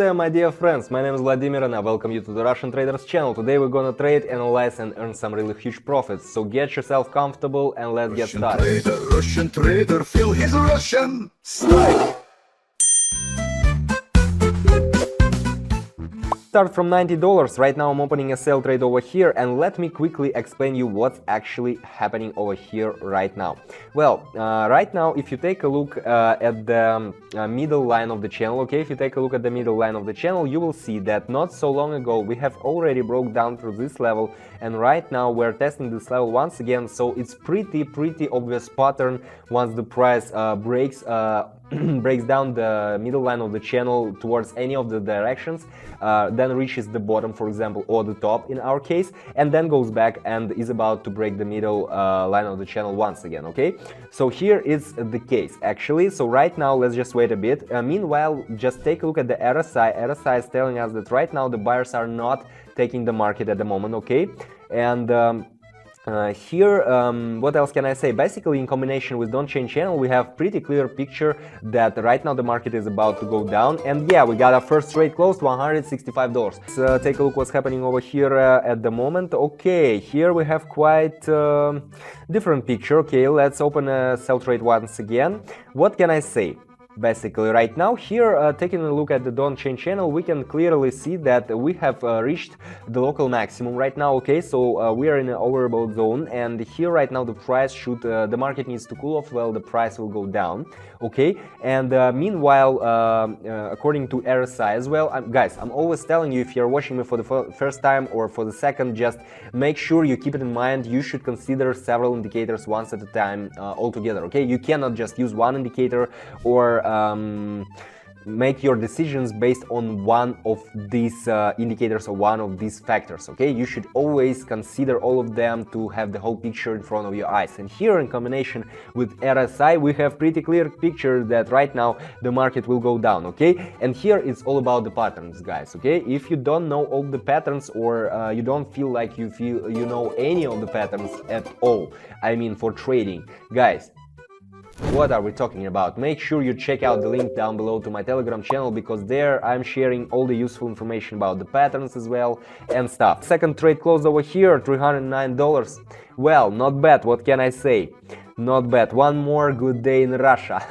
there, my dear friends, my name is Vladimir and I welcome you to the Russian Traders channel. Today we're gonna trade, analyze and earn some really huge profits. So get yourself comfortable and let's get started. Russian trader, feel his Russian style. Start from $90. Right now I'm opening a sell trade over here, and let me quickly explain you what's actually happening over here right now. Well, right now if you take a look at the middle line of the channel, okay, if you take a look at the middle line of the channel, you will see that not so long ago we have already broke down through this level, and right now we're testing this level once again. So it's pretty obvious pattern. Once the price breaks down the middle line of the channel towards any of the directions, then reaches the bottom, for example, or the top in our case, and then goes back and is about to break the middle line of the channel once again. Okay, so here is the case actually. So right now let's just wait a bit. Meanwhile, just take a look at the RSI. RSI is telling us that right now the buyers are not taking the market at the moment. Okay, and here, what else can I say? Basically, in combination with Donchian Channel, we have pretty clear picture that right now the market is about to go down. And yeah, we got our first trade closed, $165. Let's take a look what's happening over here at the moment. Okay, here we have quite different picture. Okay, let's open a sell trade once again. What can I say? Basically, right now here, taking a look at the Donchian Channel, we can clearly see that we have reached the local maximum right now. Okay, so we are in an overbought zone, and here right now the price should, the market needs to cool off. Well, the price will go down. Okay, and meanwhile, according to RSI as well, guys, I'm always telling you, if you're watching me for the first time or for the second, just make sure you keep it in mind. You should consider several indicators once at a time altogether. Okay, you cannot just use one indicator or make your decisions based on one of these indicators or one of these factors. Okay, you should always consider all of them to have the whole picture in front of your eyes. And here, in combination with RSI, we have pretty clear picture that right now the market will go down. Okay, and here it's all about the patterns, guys. Okay, if you don't know all the patterns, or you don't feel like you know any of the patterns at all, I mean for trading, guys, what are we talking about? Make sure you check out the link down below to my Telegram channel, because there I'm sharing all the useful information about the patterns as well and stuff. Second trade closed over here, $309. Well, not bad, what can I say? Not bad. One more good day in Russia.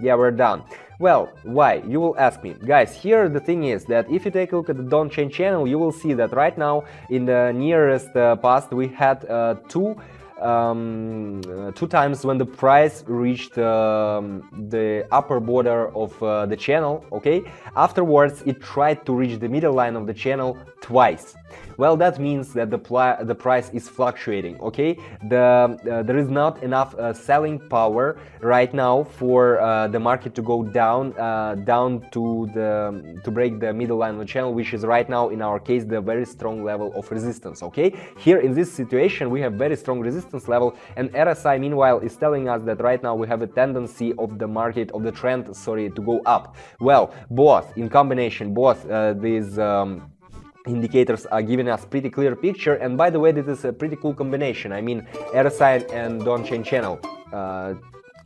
Yeah, we're done. Well, why? You will ask me. Guys, here the thing is that if you take a look at the Donchian Channel, you will see that right now in the nearest past we had two times when the price reached the upper border of the channel. Okay, afterwards it tried to reach the middle line of the channel twice. Well, that means that the price is fluctuating. Okay, there is not enough selling power right now for the market to go down to break the middle line of the channel, which is right now in our case the very strong level of resistance. Okay, here in this situation we have very strong resistance level, and RSI meanwhile is telling us that right now we have a tendency of the market, of the trend, sorry, to go up. Well, both in combination, both these indicators are giving us pretty clear picture. And by the way, this is a pretty cool combination. I mean, RSI and Donchian Channel.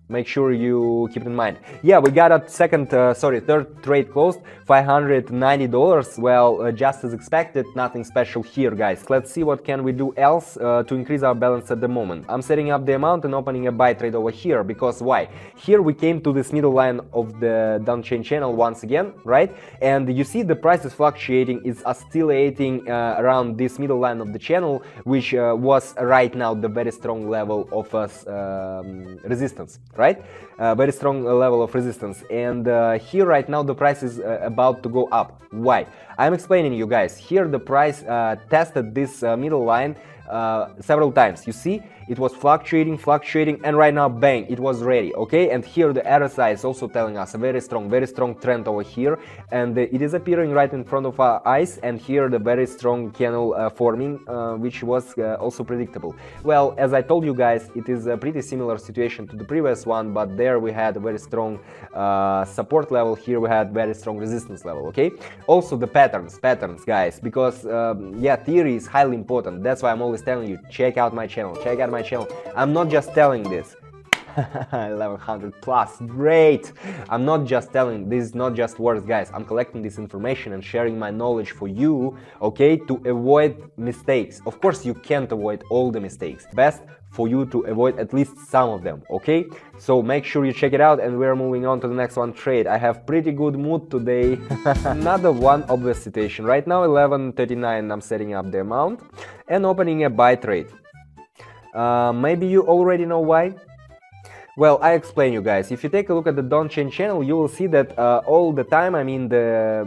Make sure you keep it in mind. Yeah, we got a third trade closed, $590. Well, just as expected, nothing special here, guys. Let's see what can we do else to increase our balance at the moment. I'm setting up the amount and opening a buy trade over here, because why? Here we came to this middle line of the Donchian Channel once again, right? And you see the price is fluctuating, it's oscillating around this middle line of the channel, which was right now the very strong level of resistance. Right, very strong level of resistance, and here right now the price is about to go up. Why? I'm explaining you guys. Here the price tested this middle line several times. You see, it was fluctuating, and right now, bang, it was ready. Okay, and here the RSI is also telling us a very strong trend over here, and it is appearing right in front of our eyes. And here the very strong candle forming, which was also predictable. Well, as I told you guys, it is a pretty similar situation to the previous one, but there we had a very strong support level. Here we had very strong resistance level. Okay, also the patterns, guys, because yeah, theory is highly important. That's why I'm always telling you, check out my channel, I'm not just telling this. 1100 plus, great. I'm not just telling, this is not just words, guys. I'm collecting this information and sharing my knowledge for you, okay, to avoid mistakes. Of course, you can't avoid all the mistakes. Best for you to avoid at least some of them, okay? So make sure you check it out, and we're moving on to the next one trade. I have pretty good mood today. Another one obvious situation. Right now 11:39, I'm setting up the amount and opening a buy trade. Maybe you already know why. Well, I explain you guys. If you take a look at the Donchian Channel, you will see that all the time, I mean the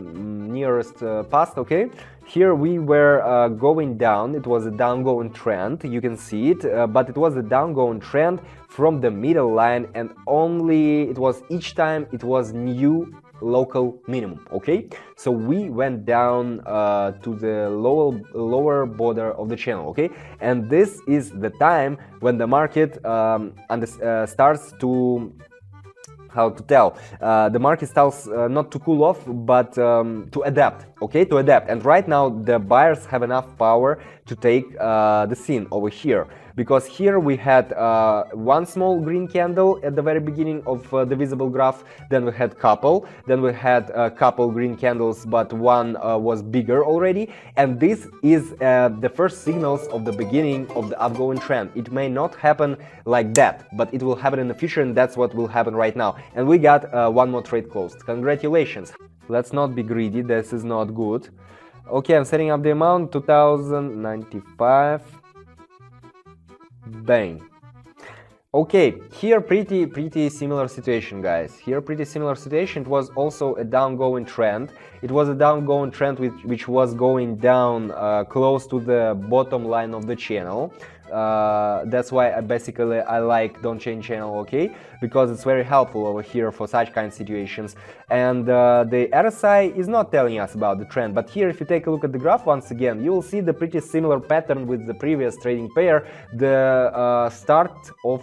nearest past, okay? Here we were going down. It was a downgoing trend, you can see it, but it was a downgoing trend from the middle line, and only it was each time it was new local minimum, okay? So we went down to the lower border of the channel, okay? And this is the time when the market starts to, how to tell, the market starts not to cool off, but to adapt, okay, to adapt. And right now the buyers have enough power to take the scene over here, because here we had one small green candle at the very beginning of the visible graph, then we had couple, then we had a couple green candles, but one was bigger already, and this is the first signals of the beginning of the upgoing trend. It may not happen like that, but it will happen in the future, and that's what will happen right now. And we got one more trade closed. Congratulations. Let's not be greedy, this is not good. Okay, I'm setting up the amount, 2095. Bang. Okay, here pretty similar situation, guys. Here pretty similar situation. It was also a downgoing trend. It was a downgoing trend which was going down close to the bottom line of the channel. That's why I like Donchian Channel, okay, because it's very helpful over here for such kind of situations. And the RSI is not telling us about the trend, but here if you take a look at the graph once again, you will see the pretty similar pattern with the previous trading pair, the start of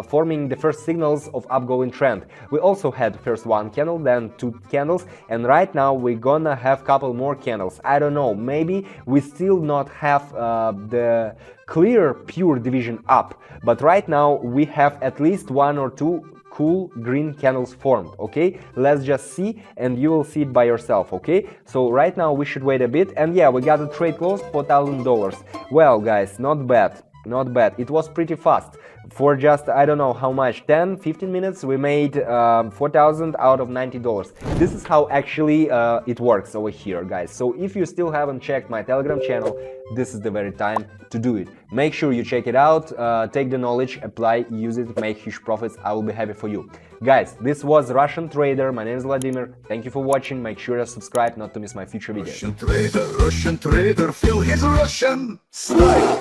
forming the first signals of upgoing trend. We also had first one candle, then two candles, and right now we're gonna have couple more candles. I don't know, maybe we still not have the clear pure division up, but right now we have at least one or two cool green candles formed, okay? Let's just see, and you will see it by yourself, okay? So right now we should wait a bit, and yeah, we got the trade closed for $1,000. Well, guys, not bad, not bad. It was pretty fast. For just, I don't know how much, 10-15 minutes, we made 4,000 out of $90. This is how actually it works over here, guys. So if you still haven't checked my Telegram channel, this is the very time to do it. Make sure you check it out, take the knowledge, apply, use it, make huge profits. I will be happy for you. Guys, this was Russian Trader. My name is Vladimir. Thank you for watching. Make sure to subscribe not to miss my future videos. Russian trader, feel his Russian style.